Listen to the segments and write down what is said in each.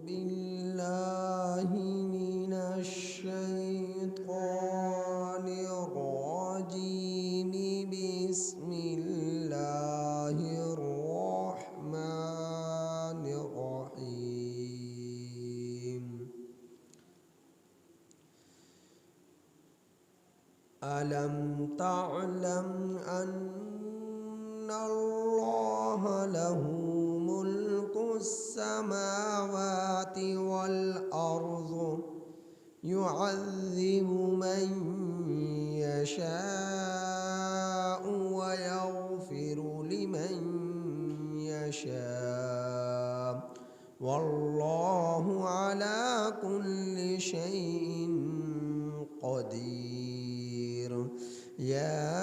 بالله من الشيطان الرجيم. بسم الله الرحمن الرحيم. ألم تعلم أن الله له ملك السماوات والأرض يعذب من يشاء ويغفر لمن يشاء والله على كل شيء قدير. يا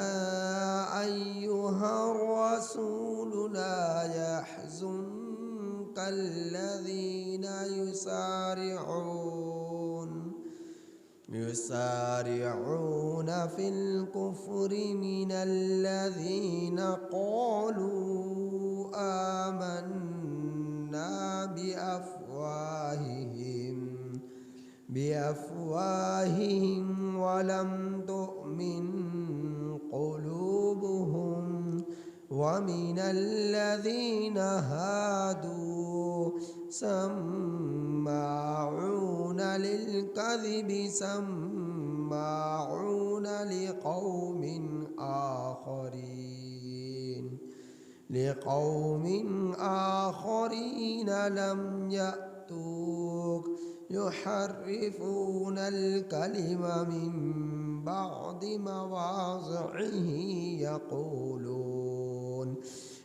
أيها الرسول لا يحزنك الذين يسارعون في الكفر من الذين قالوا آمنا بأفواههم ولم تؤمن قلوبهم ومن الذين هادوا سماعون للكذب سماعون لقوم آخرين لم يأتوك يحرفون الكلم من بعد مواضعه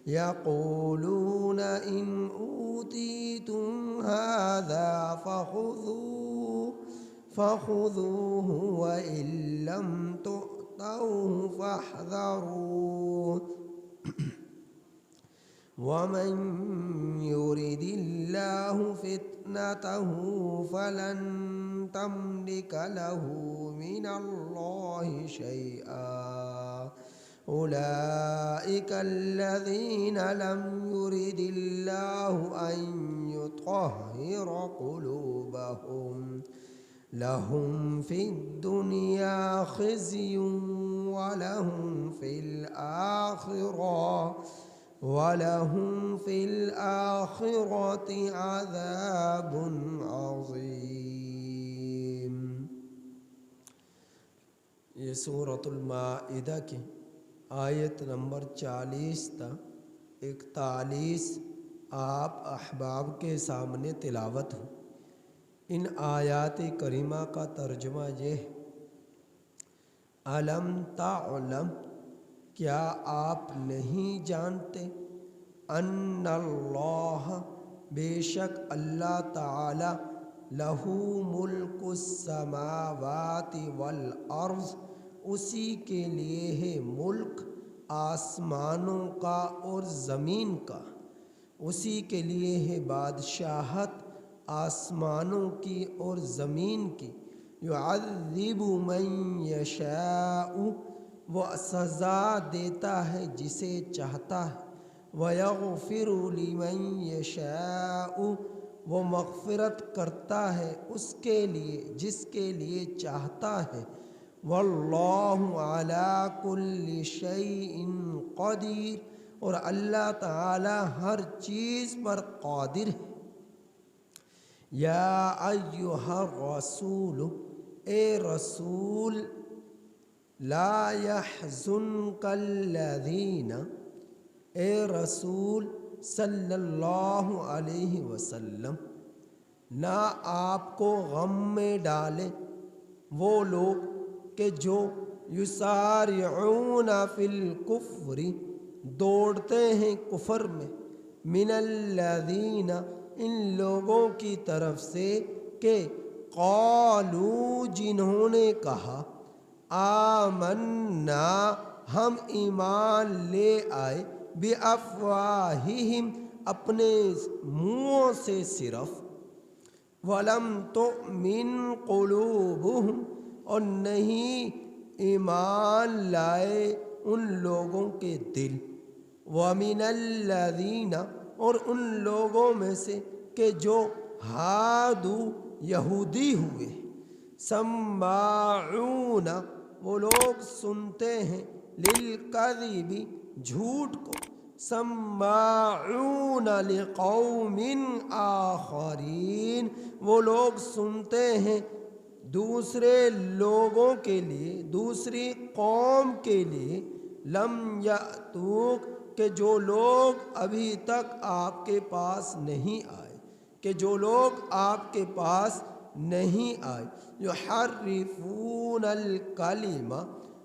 يقولون إن أوتيتم هذا فخذوه وإن لم تؤتوه فاحذروه ومن يرد الله فتنته فلن تملك له من الله شيئا. أولئك الذين لم يرد الله أن يطهر قلوبهم لهم في الدنيا خزي ولهم في الآخرة عذاب عظيم. یہ سورۃ المائدہ کی آیت نمبر 40 تا 41 آپ احباب کے سامنے تلاوت ہو. ان آیات کریمہ کا ترجمہ یہ ہے: علم تعلم، کیا آپ نہیں جانتے، ان اللہ، بے شک اللہ تعالی، لہو ملک السماوات والارض، اسی کے لیے ہے ملک آسمانوں کا اور زمین کا، اسی کے لیے ہے بادشاہت آسمانوں کی اور زمین کی. یعذب من یشاء، وہ سزا دیتا ہے جسے چاہتا ہے، وَيَغْفِرُ لِمَن يَشَاءُ، وہ مغفرت کرتا ہے اس کے لیے جس کے لیے چاہتا ہے. وَاللَّهُ عَلَى كُلِّ شَيْءٍ قَدِيرٌ، اور اللہ تعالی ہر چیز پر قادر ہے. یا ایہا الرسول، اے رسول، لا يحزنک الذین، اے رسول صلی اللہ علیہ وسلم، نہ آپ کو غم میں ڈالے وہ لوگ کہ جو یسارعون فی الکفر، دوڑتے ہیں کفر میں، من الذین، ان لوگوں کی طرف سے کہ قالوا، جنہوں نے کہا، آمنا، ہم ایمان لے آئے، بِأَفْوَاهِهِمْ، اپنے منہوں سے صرف، وَلَمْ تُؤْمِنْ قُلُوبُهُمْ، اور نہیں ایمان لائے ان لوگوں کے دل، وَمِنَ الَّذِينَ، اور ان لوگوں میں سے کہ جو ہادو یہودی ہوئے، سماعون وہ لوگ سنتے ہیں، للکذب جھوٹ کو، سماعون لقوم آخرین وہ لوگ سنتے ہیں دوسرے لوگوں کے لیے، دوسری قوم کے لیے، لم یأتوک کہ جو لوگ ابھی تک آپ کے پاس نہیں آئے، کہ جو لوگ آپ کے پاس نہیں آئے، یحرفون الکلمہ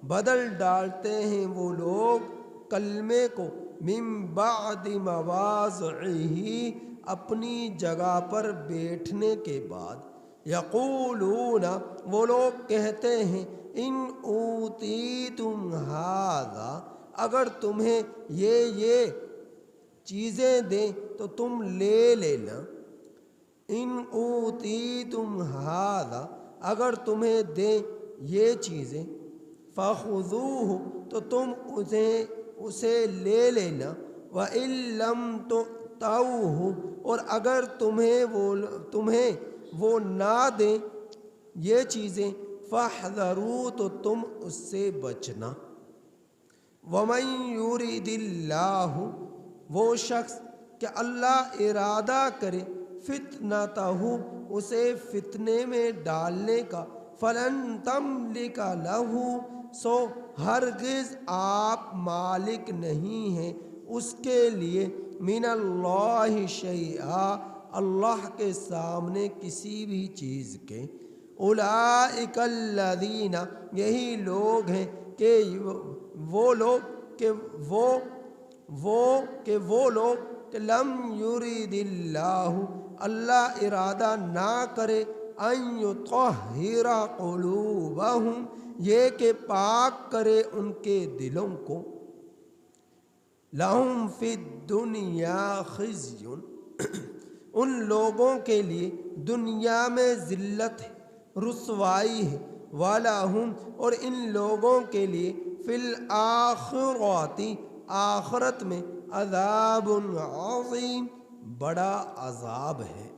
بدل ڈالتے ہیں وہ لوگ کلمے کو، من بعد مواضعہ اپنی جگہ پر بیٹھنے کے بعد، یقولون وہ لوگ کہتے ہیں، ان اوتیتم ھذا اگر تمہیں یہ چیزیں دیں تو تم لے لینا، ان اوتیتم ھذا اگر تمہیں دیں یہ چیزیں، فخذوہ تو تم اسے لے لینا، وَإِن لَّمْ تُؤْتَوْهُ اور اگر تمہیں وہ نہ دیں یہ چیزیں، فاحذروا تو تم اس سے بچنا، وَمَن يُرِدِ اللَّهُ وہ شخص کہ اللہ ارادہ کرے، فتنتہ اسے فتنے میں ڈالنے کا، فلن تملک لہ سو ہرگز آپ مالک نہیں ہیں اس کے لیے، من اللہ شیئا اللہ کے سامنے کسی بھی چیز کے، اولئک الذین یہی لوگ ہیں کہ وہ لوگ کہ لم یرید اللہ اللہ ارادہ نہ کرے، ان یطہر قلوبہم یہ کہ پاک کرے ان کے دلوں کو، لہم فی الدنیا خزی ان لوگوں کے لیے دنیا میں ذلت ہے، رسوائی ہے، وَلَهُمْ اور ان لوگوں کے لیے فی الآخرۃ آخرت میں عذاب عظیم بڑا عذاب ہے۔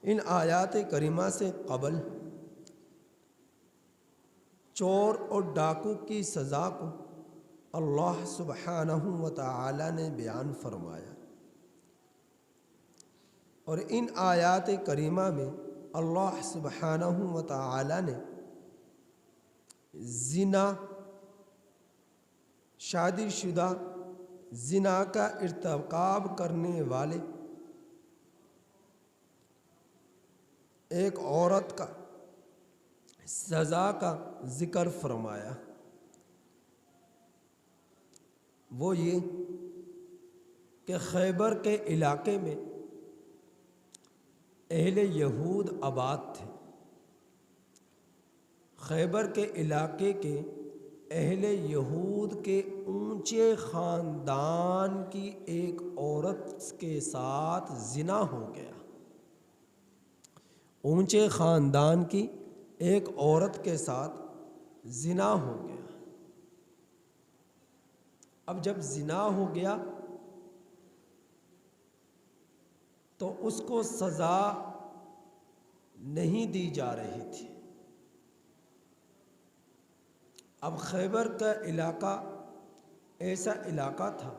ان آیات کریمہ سے قبل چور اور ڈاکو کی سزا کو اللہ سبحانہ و تعالی نے بیان فرمایا، اور ان آیات کریمہ میں اللہ سبحانہ و تعالی نے زنا، شادی شدہ زنا کا ارتکاب کرنے والے ایک عورت کا سزا کا ذکر فرمایا، وہ یہ کہ خیبر کے علاقے میں اہل یہود آباد تھے، خیبر کے علاقے کے اہل یہود کے اونچے خاندان کی ایک عورت کے ساتھ زنا ہو گیا، اونچے خاندان کی ایک عورت کے ساتھ زنا ہو گیا۔ اب جب زنا ہو گیا تو اس کو سزا نہیں دی جا رہی تھی۔ اب خیبر کا علاقہ ایسا علاقہ تھا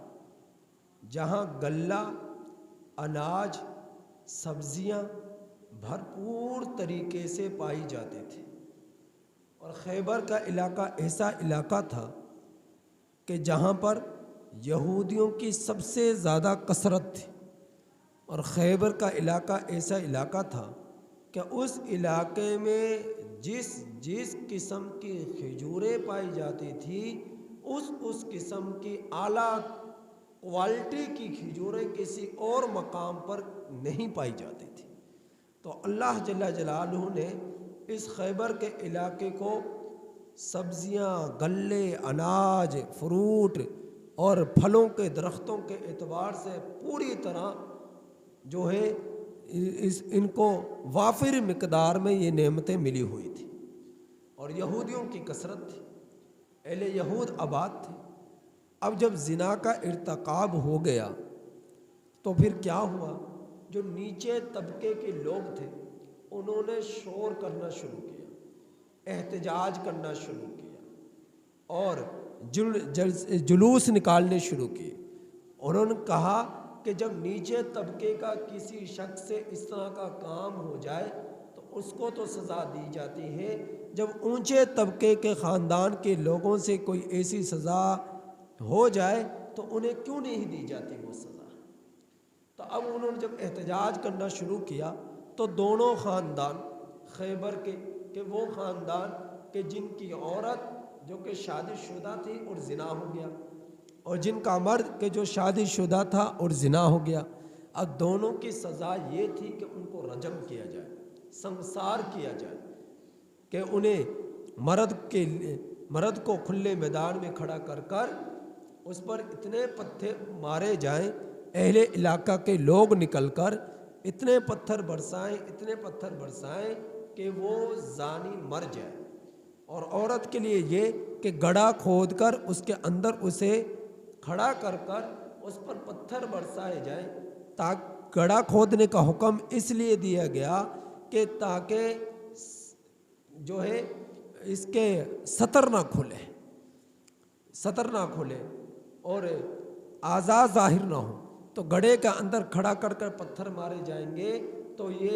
جہاں غلہ، اناج، سبزیاں بھرپور طریقے سے پائی جاتی تھی، اور خیبر کا علاقہ ایسا علاقہ تھا کہ جہاں پر یہودیوں کی سب سے زیادہ کثرت تھی، اور خیبر کا علاقہ ایسا علاقہ تھا کہ اس علاقے میں جس قسم کی کھجوریں پائی جاتی تھی اس قسم کی اعلیٰ کوالٹی کی کھجوریں کسی اور مقام پر نہیں پائی جاتی تھی۔ تو اللہ جل جلالہ نے اس خیبر کے علاقے کو سبزیاں، غلے، اناج، فروٹ اور پھلوں کے درختوں کے اعتبار سے پوری طرح جو ہے ان کو وافر مقدار میں یہ نعمتیں ملی ہوئی تھی، اور یہودیوں کی کثرت تھی، اہل یہود آباد تھے۔ اب جب زنا کا ارتکاب ہو گیا تو پھر کیا ہوا، جو نیچے طبقے کے لوگ تھے انہوں نے شور کرنا شروع کیا، احتجاج کرنا شروع کیا اور جلوس نکالنے شروع کیے۔ انہوں نے کہا کہ جب نیچے طبقے کا کسی شخص سے اس طرح کا کام ہو جائے تو اس کو تو سزا دی جاتی ہے، جب اونچے طبقے کے خاندان کے لوگوں سے کوئی ایسی سزا ہو جائے تو انہیں کیوں نہیں دی جاتی وہ سزا۔ تو اب انہوں نے جب احتجاج کرنا شروع کیا تو دونوں خاندان خیبر کے کہ وہ خاندان کہ جن کی عورت جو کہ شادی شدہ تھی اور زنا ہو گیا، اور جن کا مرد کہ جو شادی شدہ تھا اور زنا ہو گیا، اب دونوں کی سزا یہ تھی کہ ان کو رجم کیا جائے، سنسار کیا جائے، کہ انہیں مرد کو کھلے میدان میں کھڑا کر کر اس پر اتنے پتھر مارے جائیں، اہل علاقہ کے لوگ نکل کر اتنے پتھر برسائیں کہ وہ زانی مر جائے، اور عورت کے لیے یہ کہ گڑھا کھود کر اس کے اندر اسے کھڑا کر کر اس پر پتھر برسائے جائیں۔ تاکہ گڑھا کھودنے کا حکم اس لیے دیا گیا کہ تاکہ جو ہے اس کے سطر نہ کھلے اور اعضاء ظاہر نہ ہو، تو گڑھے کا اندر کھڑا کر کر پتھر مارے جائیں گے تو یہ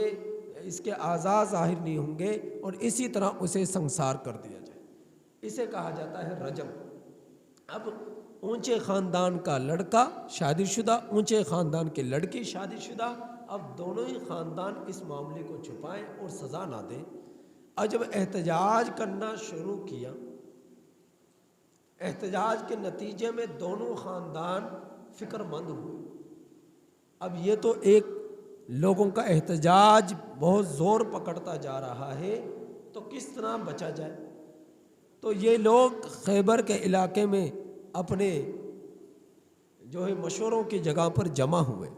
اس کے اعضاء ظاہر نہیں ہوں گے، اور اسی طرح اسے سنسار کر دیا جائے، اسے کہا جاتا ہے رجم۔ اب اونچے خاندان کا لڑکا شادی شدہ، اونچے خاندان کی لڑکی شادی شدہ، اب دونوں ہی خاندان اس معاملے کو چھپائیں اور سزا نہ دیں۔ اور جب احتجاج کرنا شروع کیا، احتجاج کے نتیجے میں دونوں خاندان فکر مند ہوئے۔ اب یہ تو ایک لوگوں کا احتجاج بہت زور پکڑتا جا رہا ہے، تو کس طرح بچا جائے؟ تو یہ لوگ خیبر کے علاقے میں اپنے جو ہے مشوروں کی جگہ پر جمع ہوئے،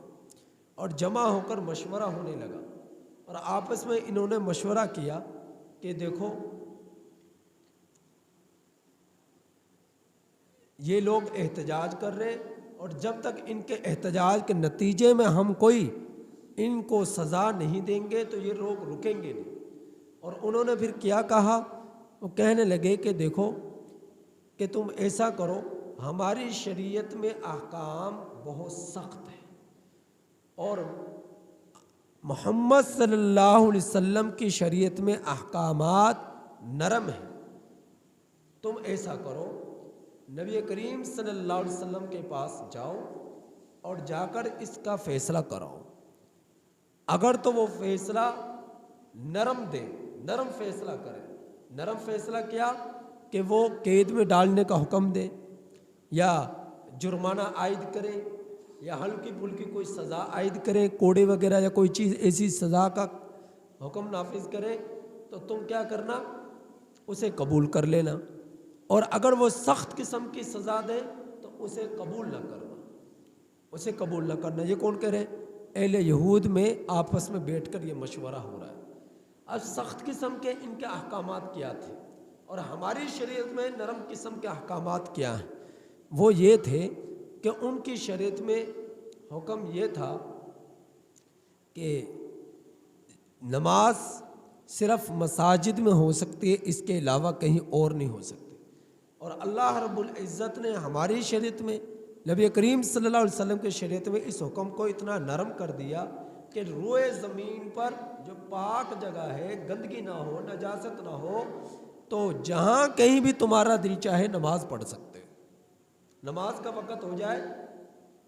اور جمع ہو کر مشورہ ہونے لگا، اور آپس میں انہوں نے مشورہ کیا کہ دیکھو یہ لوگ احتجاج کر رہے، اور جب تک ان کے احتجاج کے نتیجے میں ہم کوئی ان کو سزا نہیں دیں گے تو یہ لوگ رکیں گے نہیں۔ اور انہوں نے پھر کیا کہا، وہ کہنے لگے کہ دیکھو کہ تم ایسا کرو، ہماری شریعت میں احکام بہت سخت ہے اور محمد صلی اللہ علیہ وسلم کی شریعت میں احکامات نرم ہیں، تم ایسا کرو نبی کریم صلی اللہ علیہ وسلم کے پاس جاؤ اور جا کر اس کا فیصلہ کراؤ، اگر تو وہ فیصلہ نرم دے، نرم فیصلہ کرے، نرم فیصلہ کیا کہ وہ قید میں ڈالنے کا حکم دے یا جرمانہ عائد کرے یا ہلکی پھلکی کوئی سزا عائد کرے، کوڑے وغیرہ یا کوئی چیز ایسی سزا کا حکم نافذ کرے، تو تم کیا کرنا، اسے قبول کر لینا، اور اگر وہ سخت قسم کی سزا دے تو اسے قبول نہ کرنا۔ یہ کون کہہ رہے ہیں؟ اہل یہود میں آپس میں بیٹھ کر یہ مشورہ ہو رہا ہے۔ اب سخت قسم کے ان کے احکامات کیا تھے اور ہماری شریعت میں نرم قسم کے احکامات کیا ہیں؟ وہ یہ تھے کہ ان کی شریعت میں حکم یہ تھا کہ نماز صرف مساجد میں ہو سکتی ہے، اس کے علاوہ کہیں اور نہیں ہو سکتی، اور اللہ رب العزت نے ہماری شریعت میں نبی کریم صلی اللہ علیہ وسلم کے شریعت میں اس حکم کو اتنا نرم کر دیا کہ روئے زمین پر جو پاک جگہ ہے، گندگی نہ ہو، نجاست نہ ہو، تو جہاں کہیں بھی تمہارا دل چاہے نماز پڑھ سکتے ہو۔ نماز کا وقت ہو جائے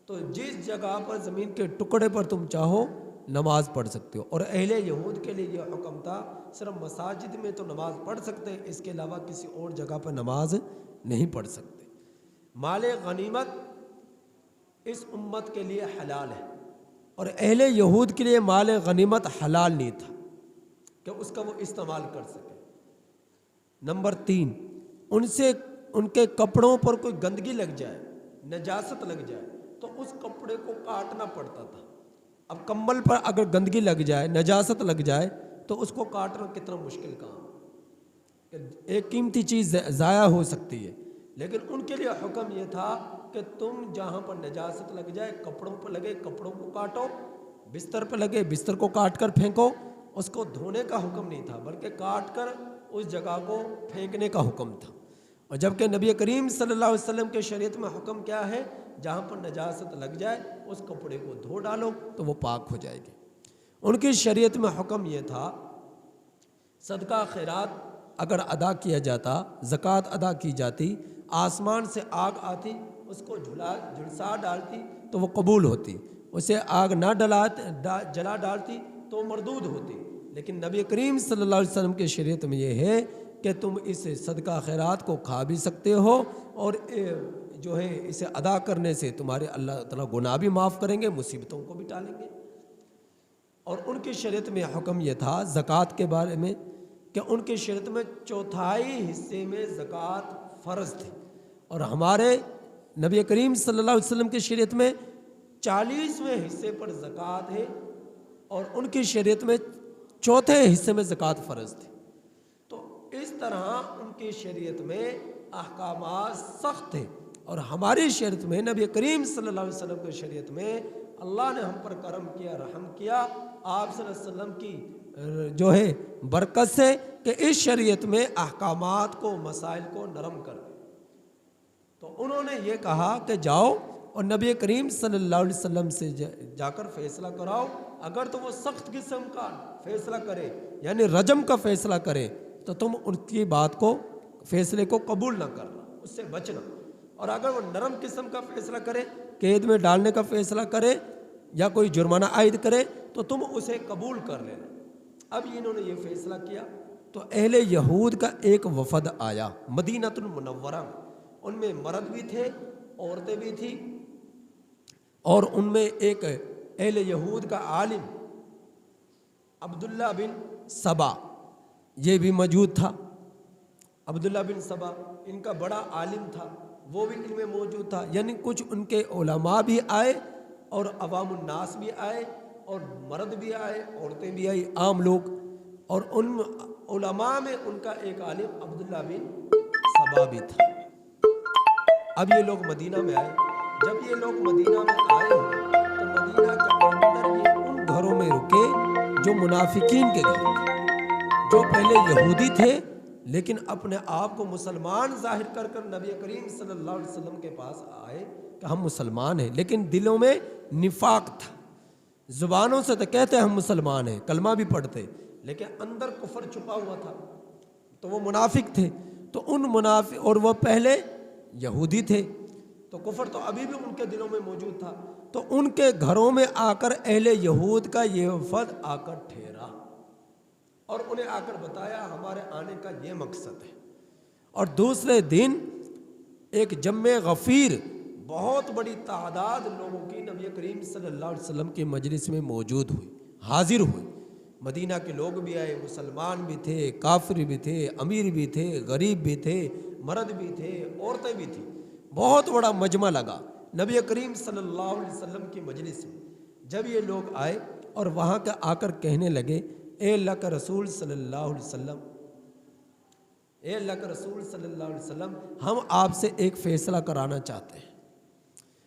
تو جس جگہ پر زمین کے ٹکڑے پر تم چاہو نماز پڑھ سکتے ہو، اور اہل یہود کے لیے یہ حکم تھا صرف مساجد میں تو نماز پڑھ سکتے ہیں، اس کے علاوہ کسی اور جگہ پر نماز نہیں پڑھ سکتے۔ مال غنیمت اس امت کے لیے حلال ہے، اور اہل یہود کے لیے مال غنیمت حلال نہیں تھا کہ اس کا وہ استعمال کر سکے۔ نمبر 3، ان کے کپڑوں پر کوئی گندگی لگ جائے، نجاست لگ جائے تو اس کپڑے کو کاٹنا پڑتا تھا۔ اب کمبل پر اگر گندگی لگ جائے، نجاست لگ جائے تو اس کو کاٹنا کتنا مشکل کام ہے، ایک قیمتی چیز ضائع ہو سکتی ہے، لیکن ان کے لیے حکم یہ تھا کہ کہ تم جہاں پر نجاست لگ جائے کپڑوں پہ لگے کپڑوں کو کاٹو، بستر پہ لگے بستر کو کاٹ کر پھینکو. اس کو دھونے کا حکم نہیں تھا بلکہ کاٹ کر اس جگہ کو پھینکنے کا حکم تھا. اور جبکہ نبی کریم صلی اللہ علیہ وسلم کے شریعت میں حکم کیا ہے؟ جہاں پر نجاست لگ جائے اس کپڑے کو دھو ڈالو تو وہ پاک ہو جائے گی. ان کی شریعت میں حکم یہ تھا صدقہ خیرات اگر ادا کیا جاتا، زکوٰۃ ادا کی جاتی، آسمان سے آگ آتی اس کو جھلسا ڈالتی تو وہ قبول ہوتی، اسے آگ نہ جلا ڈالتی تو مردود ہوتی. لیکن نبی کریم صلی اللہ علیہ وسلم کے شریعت میں یہ ہے کہ تم اس صدقہ خیرات کو کھا بھی سکتے ہو اور جو ہے اسے ادا کرنے سے تمہارے اللہ تعالیٰ گناہ بھی معاف کریں گے، مصیبتوں کو بھی ٹالیں گے. اور ان کی شریعت میں حکم یہ تھا زکوٰۃ کے بارے میں کہ ان کی شریعت میں چوتھائی حصے میں زکوٰۃ فرض تھی، اور ہمارے نبی کریم صلی اللہ علیہ وسلم کی شریعت میں 40ویں حصے پر زکوٰۃ ہے اور ان کی شریعت میں چوتھے حصے میں زکوٰۃ فرض تھی. تو اس طرح ان کی شریعت میں احکامات سخت تھے، اور ہماری شریعت میں نبی کریم صلی اللہ علیہ وسلم کی شریعت میں اللہ نے ہم پر کرم کیا، رحم کیا آپ صلی اللہ علیہ وسلم کی جو ہے برکت سے کہ اس شریعت میں احکامات کو، مسائل کو نرم کر دیں. تو انہوں نے یہ کہا کہ جاؤ اور نبی کریم صلی اللہ علیہ وسلم سے جا کر فیصلہ کراؤ. اگر تو وہ سخت قسم کا فیصلہ کرے یعنی رجم کا فیصلہ کرے تو تم ان کی بات کو، فیصلے کو قبول نہ کرنا، اس سے بچنا. اور اگر وہ نرم قسم کا فیصلہ کرے، قید میں ڈالنے کا فیصلہ کرے یا کوئی جرمانہ عائد کرے تو تم اسے قبول کر لینا. اب انہوں نے یہ فیصلہ کیا تو اہل یہود کا ایک وفد آیا مدینہ المنورہ میں. ان میں مرد بھی تھے، عورتیں بھی تھیں، اور ان میں ایک اہل یہود کا عالم عبداللہ بن سبا یہ بھی موجود تھا. عبداللہ بن سبا ان کا بڑا عالم تھا، وہ بھی ان میں موجود تھا. یعنی کچھ ان کے علماء بھی آئے اور عوام الناس بھی آئے اور مرد بھی آئے، عورتیں بھی آئی، عام لوگ. اور ان علماء میں ان کا ایک عالم عبداللہ بن سبا بھی تھا. اب یہ لوگ مدینہ میں آئے. جب یہ لوگ مدینہ میں آئے تو مدینہ کے اندر یہ ان گھروں میں رکے جو منافقین کے گھر تھے، جو پہلے یہودی تھے لیکن اپنے آپ کو مسلمان ظاہر کر کر نبی کریم صلی اللہ علیہ وسلم کے پاس آئے کہ ہم مسلمان ہیں، لیکن دلوں میں نفاق تھا. زبانوں سے تو کہتے ہم مسلمان ہیں، کلمہ بھی پڑھتے، لیکن اندر کفر چھپا ہوا تھا. تو وہ منافق تھے. تو ان منافق، اور وہ پہلے یہودی تھے تو کفر تو ابھی بھی ان کے دلوں میں موجود تھا. تو ان کے گھروں میں آ کر اہل یہود کا یہ وفد آ کر ٹھہرا اور انہیں آ کر بتایا ہمارے آنے کا یہ مقصد ہے. اور دوسرے دن ایک جمع غفیر، بہت بڑی تعداد لوگوں کی نبی کریم صلی اللہ علیہ وسلم کی مجلس میں موجود ہوئی، حاضر ہوئی. مدینہ کے لوگ بھی آئے، مسلمان بھی تھے، کافر بھی تھے، امیر بھی تھے، غریب بھی تھے، مرد بھی تھے، عورتیں بھی تھیں. بہت بڑا مجمع لگا نبی کریم صلی اللہ علیہ وسلم کی مجلس میں. جب یہ لوگ آئے اور وہاں کا آ کر کہنے لگے اے اللہ کا رسول صلی اللہ علیہ وسلم، اے اللہ کا رسول صلی اللہ علیہ وسلم، ہم آپ سے ایک فیصلہ کرانا چاہتے ہیں.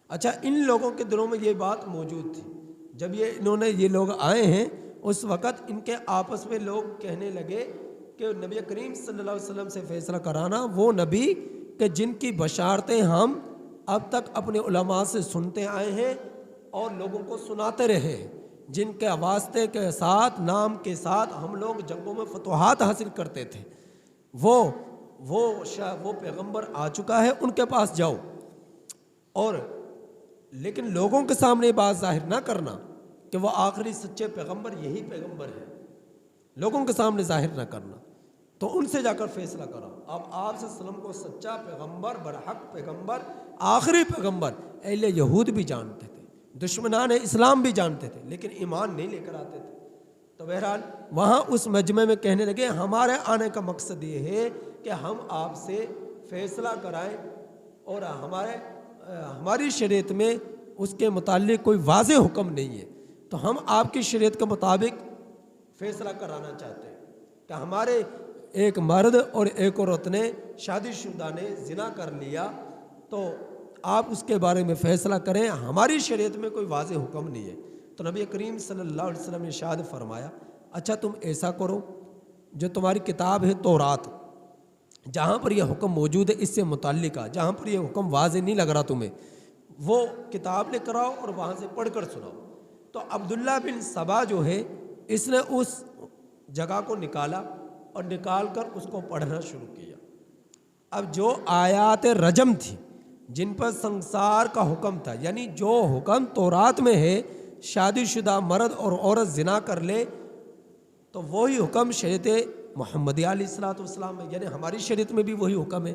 اچھا، ان لوگوں کے دلوں میں یہ بات موجود تھی. جب یہ لوگ آئے ہیں اس وقت ان کے آپس میں لوگ کہنے لگے کہ نبی کریم صلی اللہ علیہ وسلم سے فیصلہ کرانا، وہ نبی کہ جن کی بشارتیں ہم اب تک اپنے علماء سے سنتے آئے ہیں اور لوگوں کو سناتے رہے ہیں، جن کے واسطے کے ساتھ، نام کے ساتھ ہم لوگ جنگوں میں فتوحات حاصل کرتے تھے، وہ پیغمبر آ چکا ہے، ان کے پاس جاؤ. اور لیکن لوگوں کے سامنے بات ظاہر نہ کرنا کہ وہ آخری سچے پیغمبر یہی پیغمبر ہے، لوگوں کے سامنے ظاہر نہ کرنا. تو ان سے جا کر فیصلہ کراؤ. اب آپ صلی اللہ علیہ وسلم کو سچا پیغمبر، برحق پیغمبر، آخری پیغمبر اہل یہود بھی جانتے تھے، دشمنان اسلام بھی جانتے تھے، لیکن ایمان نہیں لے کر آتے تھے. تو بہرحال وہاں اس مجمع میں کہنے لگے ہمارے آنے کا مقصد یہ ہے کہ ہم آپ سے فیصلہ کرائیں اور ہماری شریعت میں اس کے متعلق کوئی واضح حکم نہیں ہے، تو ہم آپ کی شریعت کے مطابق فیصلہ کرانا چاہتے ہیں کہ ہمارے ایک مرد اور ایک عورت نے، شادی شدہ نے زنا کر لیا، تو آپ اس کے بارے میں فیصلہ کریں، ہماری شریعت میں کوئی واضح حکم نہیں ہے۔ تو نبی کریم صلی اللہ علیہ وسلم نے ارشاد فرمایا اچھا تم ایسا کرو، جو تمہاری کتاب ہے تورات، جہاں پر یہ حکم موجود ہے اس سے متعلقہ، جہاں پر یہ حکم واضح نہیں لگ رہا تمہیں، وہ کتاب لے کر آؤ اور وہاں سے پڑھ کر سناؤ۔ تو عبداللہ بن سبا جو ہے اس نے اس جگہ کو نکالا اور نکال کر اس کو پڑھنا شروع کیا۔ اب جو آیات رجم تھی جن پر سنسار کا حکم تھا، یعنی جو حکم تورات میں ہے شادی شدہ مرد اور عورت زنا کر لے، تو وہی حکم شریعت محمدیہ علیہ السلام میں، یعنی ہماری شریعت میں بھی وہی حکم ہے،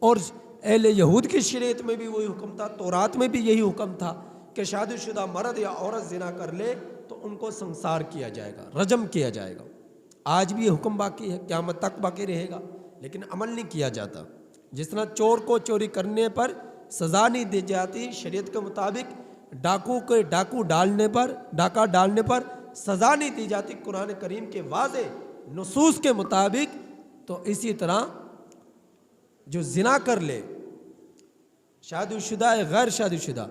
اور اہل یہود کی شریعت میں بھی وہی حکم تھا، تورات میں بھی یہی حکم تھا کہ شادی شدہ مرد یا عورت زنا کر لے تو ان کو سنسار کیا جائے گا، رجم کیا جائے گا۔ آج بھی یہ حکم باقی ہے، قیامت تک باقی رہے گا، لیکن عمل نہیں کیا جاتا۔ جس طرح چور کو چوری کرنے پر سزا نہیں دی جاتی شریعت کے مطابق، ڈاکو کے ڈاکہ ڈالنے پر سزا نہیں دی جاتی قرآن کریم کے واضح نصوص کے مطابق، تو اسی طرح جو زنا کر لے، شادی شدہ ہے غیر شادی شدہ،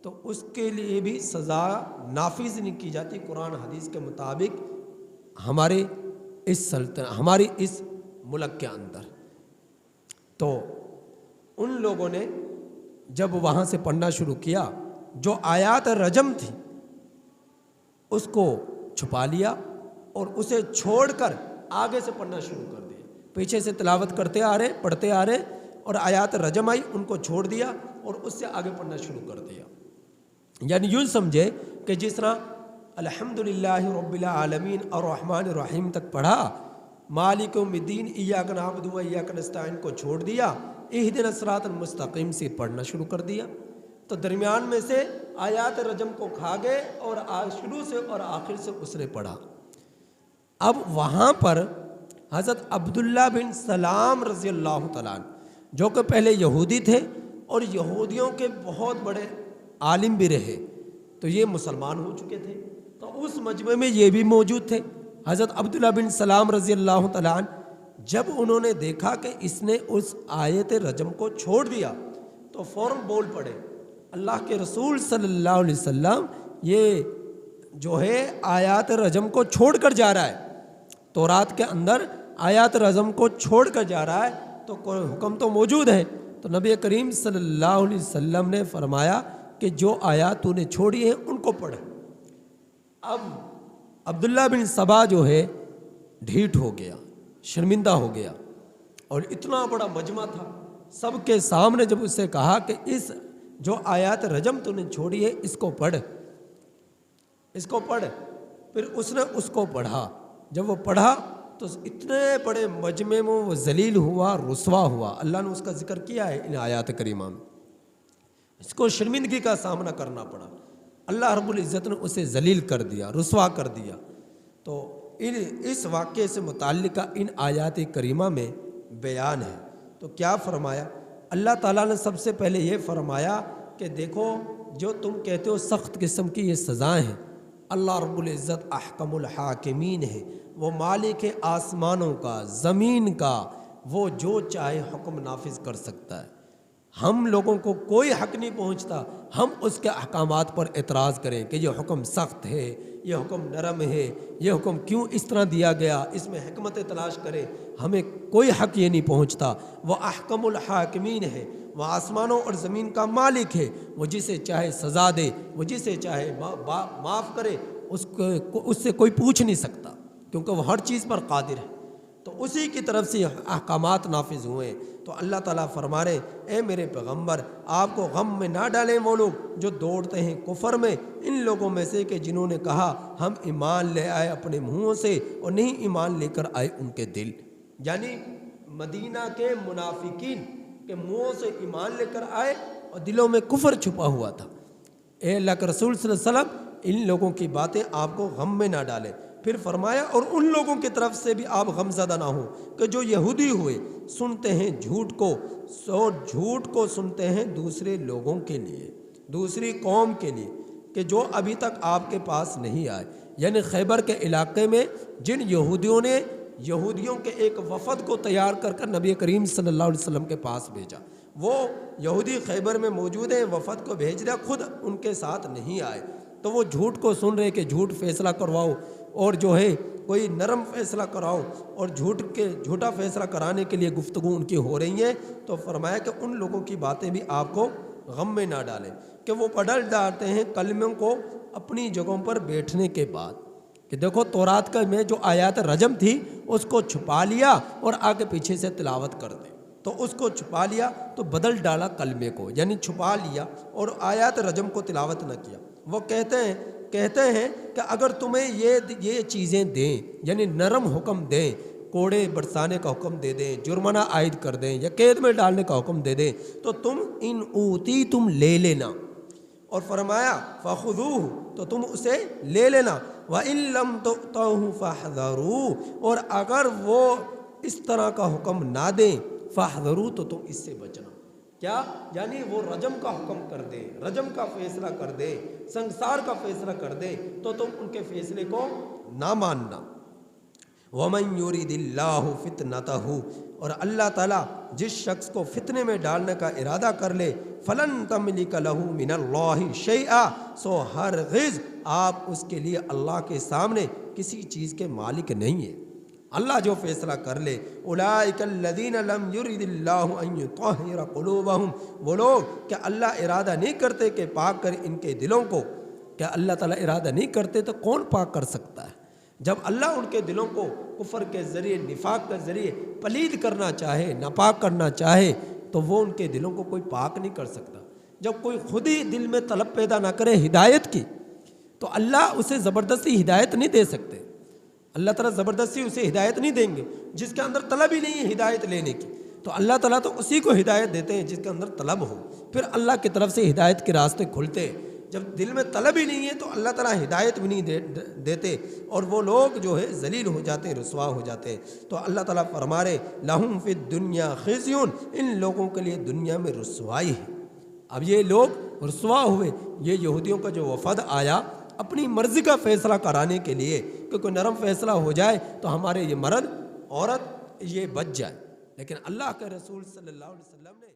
تو اس کے لیے بھی سزا نافذ نہیں کی جاتی قرآن حدیث کے مطابق ہمارے اس ملک کے اندر۔ تو ان لوگوں نے جب وہاں سے پڑھنا شروع کیا، جو آیات رجم تھی اس کو چھپا لیا اور اسے چھوڑ کر آگے سے پڑھنا شروع کر دیا، پیچھے سے تلاوت کرتے آ رہے، پڑھتے آ رہے، اور آیات رجم آئی ان کو چھوڑ دیا اور اس سے آگے پڑھنا شروع کر دیا۔ یعنی یوں سمجھے کہ جس طرح الحمدللہ رب العالمین الرحمن الرحیم تک پڑھا، مالک یوم الدین ایاک نعبد و ایاک نستعین کو چھوڑ دیا، اہدنا الصراط المستقیم سے پڑھنا شروع کر دیا، تو درمیان میں سے آیات رجم کو کھا گئے اور شروع سے اور آخر سے اس نے پڑھا۔ اب وہاں پر حضرت عبداللہ بن سلام رضی اللہ تعالیٰ عنہ، جو کہ پہلے یہودی تھے اور یہودیوں کے بہت بڑے عالم بھی رہے، تو یہ مسلمان ہو چکے تھے، تو اس مجمع میں یہ بھی موجود تھے۔ حضرت عبداللہ بن سلام رضی اللہ تعالیٰ عنہ جب انہوں نے دیکھا کہ اس نے اس آیت رجم کو چھوڑ دیا تو فوراً بول پڑے، اللہ کے رسول صلی اللہ علیہ وسلم یہ جو ہے آیات رجم کو چھوڑ کر جا رہا ہے، تورات کے اندر آیات رجم کو چھوڑ کر جا رہا ہے، تو کوئی حکم تو موجود ہے۔ تو نبی کریم صلی اللہ علیہ وسلم نے فرمایا کہ جو آیات تو نے چھوڑی ہیں ان کو پڑھ۔ اب عبداللہ بن سبا جو ہے ڈھیٹ ہو گیا، شرمندہ ہو گیا، اور اتنا بڑا مجمع تھا، سب کے سامنے جب اس سے کہا کہ اس جو آیات رجم تو نے چھوڑی ہے اس کو پڑھ، پھر اس نے اس کو پڑھا۔ جب وہ پڑھا تو اتنے بڑے مجمع میں وہ ذلیل ہوا، رسوا ہوا۔ اللہ نے اس کا ذکر کیا ہے ان آیات کریمہ میں، اس کو شرمندگی کا سامنا کرنا پڑا، اللہ رب العزت نے اسے ذلیل کر دیا، رسوا کر دیا۔ تو اس واقعے سے متعلقہ ان آیات کریمہ میں بیان ہے۔ تو کیا فرمایا اللہ تعالیٰ نے؟ سب سے پہلے یہ فرمایا کہ دیکھو جو تم کہتے ہو سخت قسم کی یہ سزائیں ہیں، اللہ رب العزت احکم الحاکمین ہے، وہ مالک ہے آسمانوں کا، زمین کا، وہ جو چاہے حکم نافذ کر سکتا ہے۔ ہم لوگوں کو کوئی حق نہیں پہنچتا ہم اس کے احکامات پر اعتراض کریں کہ یہ حکم سخت ہے، یہ حکم نرم ہے، یہ حکم کیوں اس طرح دیا گیا، اس میں حکمت تلاش کریں، ہمیں کوئی حق یہ نہیں پہنچتا۔ وہ احکم الحاکمین ہے، وہ آسمانوں اور زمین کا مالک ہے، وہ جسے چاہے سزا دے، وہ جسے چاہے معاف کرے، اس سے کوئی پوچھ نہیں سکتا، کیونکہ وہ ہر چیز پر قادر ہے۔ تو اسی کی طرف سے احکامات نافذ ہوئے۔ تو اللہ تعالیٰ فرما رہے اے میرے پیغمبر آپ کو غم میں نہ ڈالیں وہ لوگ جو دوڑتے ہیں کفر میں، ان لوگوں میں سے کہ جنہوں نے کہا ہم ایمان لے آئے اپنے منہوں سے اور نہیں ایمان لے کر آئے ان کے دل، یعنی مدینہ کے منافقین کے منہوں سے ایمان لے کر آئے اور دلوں میں کفر چھپا ہوا تھا۔ اے اللہ کے رسول صلی اللہ علیہ وسلم ان لوگوں کی باتیں آپ کو غم میں نہ ڈالیں۔ پھر فرمایا اور ان لوگوں کی طرف سے بھی آپ غم زدہ نہ ہوں کہ جو یہودی ہوئے سنتے ہیں جھوٹ کو سنتے ہیں دوسرے لوگوں کے لیے، دوسری قوم کے لیے، کہ جو ابھی تک آپ کے پاس نہیں آئے، یعنی خیبر کے علاقے میں جن یہودیوں نے یہودیوں کے ایک وفد کو تیار کر نبی کریم صلی اللہ علیہ وسلم کے پاس بھیجا، وہ یہودی خیبر میں موجود ہیں، وفد کو بھیج دیا، خود ان کے ساتھ نہیں آئے، تو وہ جھوٹ کو سن رہے کہ جھوٹ فیصلہ کرواؤ اور جو ہے کوئی نرم فیصلہ کراؤ، اور جھوٹا فیصلہ کرانے کے لیے گفتگو ان کی ہو رہی ہے۔ تو فرمایا کہ ان لوگوں کی باتیں بھی آپ کو غم میں نہ ڈالیں کہ وہ بدل ڈالتے ہیں کلموں کو اپنی جگہوں پر بیٹھنے کے بعد، کہ دیکھو تورات کا میں جو آیات رجم تھی اس کو چھپا لیا اور آگے پیچھے سے تلاوت کر دیں، تو اس کو چھپا لیا تو بدل ڈالا کلمے کو، یعنی چھپا لیا اور آیات رجم کو تلاوت نہ کیا۔ وہ کہتے ہیں کہ اگر تمہیں یہ چیزیں دیں، یعنی نرم حکم دیں، کوڑے برسانے کا حکم دے دیں، جرمانہ عائد کر دیں یا قید میں ڈالنے کا حکم دے دیں، تو تم ان اوتی تم لے لینا، اور فرمایا فخذوہ تو تم اسے لے لینا، وَإِن لَّمْ تُؤْتَوْهُ فَاحْذَرُوا اور اگر وہ اس طرح کا حکم نہ دیں فاحذروا تو تم اس سے بچنا۔ کیا؟ یعنی وہ رجم کا حکم کر دے، رجم کا فیصلہ کر دے، سنسار کا فیصلہ کر دے، تو تم ان کے فیصلے کو نہ ماننا۔ وَمَن يُرِدِ اللَّهُ فِتْنَتَهُ اور اللہ تعالیٰ جس شخص کو فتنے میں ڈالنے کا ارادہ کر لے فَلَن تَمْلِكَ لَهُ مِنَ اللَّهِ شَيْئًا سو ہرگز آپ اس کے لیے اللہ کے سامنے کسی چیز کے مالک نہیں ہیں۔ اللہ جو فیصلہ کر لے، اولئک الذین لم یرد اللہ ان یطہر قلوبہم وہ لوگ کہ اللہ ارادہ نہیں کرتے کہ پاک کر ان کے دلوں کو، کیا اللہ تعالیٰ ارادہ نہیں کرتے تو کون پاک کر سکتا ہے؟ جب اللہ ان کے دلوں کو کفر کے ذریعے، نفاق کے ذریعے پلید کرنا چاہے، ناپاک کرنا چاہے، تو وہ ان کے دلوں کو کوئی پاک نہیں کر سکتا۔ جب کوئی خود ہی دل میں طلب پیدا نہ کرے ہدایت کی، تو اللہ اسے زبردستی ہدایت نہیں دے سکتے۔ اللہ تعالیٰ زبردستی اسے ہدایت نہیں دیں گے جس کے اندر طلب ہی نہیں ہے ہدایت لینے کی، تو اللہ تعالیٰ تو اسی کو ہدایت دیتے ہیں جس کے اندر طلب ہو، پھر اللہ کی طرف سے ہدایت کے راستے کھلتے ہیں۔ جب دل میں طلب ہی نہیں ہے تو اللہ تعالیٰ ہدایت بھی نہیں دیتے، اور وہ لوگ جو ہے ذلیل ہو جاتے ہیں، رسوا ہو جاتے ہیں۔ تو اللہ تعالیٰ فرما رہے لہم فی الدنیا خزی ان لوگوں کے لیے دنیا میں رسوائی ہے۔ اب یہ لوگ رسوا ہوئے، یہ یہودیوں کا جو وفد آیا اپنی مرضی کا فیصلہ کرانے کے لیے کہ کوئی نرم فیصلہ ہو جائے تو ہمارے یہ مرد عورت یہ بچ جائے، لیکن اللہ کے رسول صلی اللہ علیہ وسلم نے